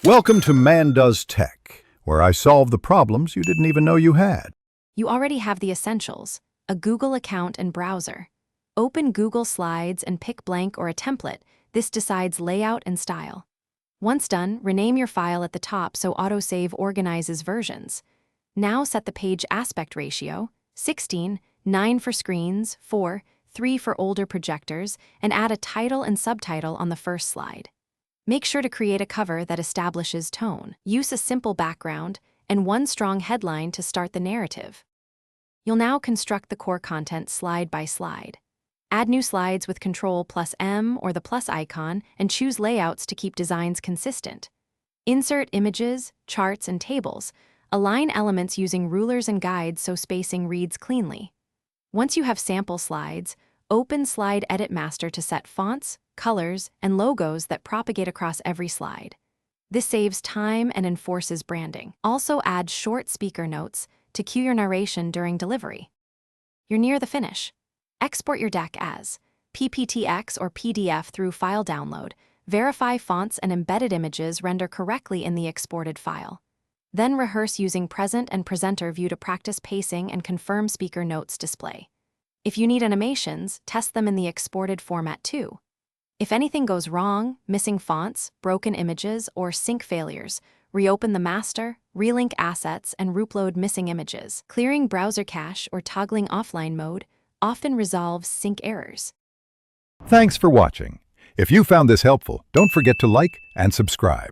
Welcome to Man Does Tech, where I solve the problems you didn't even know you had. You already have the essentials: a Google account and browser. Open Google Slides and pick blank or a template. This decides layout and style. Once done, rename your file at the top so autosave organizes versions. Now set the page aspect ratio, 16, 9 for screens, 4, 3 for older projectors, and add a title and subtitle on the first slide. Make sure to create a cover that establishes tone. Use a simple background and one strong headline to start the narrative. You'll now construct the core content slide by slide. Add new slides with Ctrl+M or the plus icon and choose layouts to keep designs consistent. Insert images, charts, and tables. Align elements using rulers and guides so spacing reads cleanly. Once you have sample slides, open Slide Edit Master to set fonts, colors, and logos that propagate across every slide. This saves time and enforces branding. Also add short speaker notes to cue your narration during delivery. You're near the finish. Export your deck as PPTX or PDF through file download. Verify fonts and embedded images render correctly in the exported file. Then rehearse using Present and Presenter view to practice pacing and confirm speaker notes display. If you need animations, test them in the exported format too. If anything goes wrong, missing fonts, broken images, or sync failures, reopen the master, relink assets, and reupload missing images. Clearing browser cache or toggling offline mode often resolves sync errors. Thanks for watching. If you found this helpful, don't forget to like and subscribe.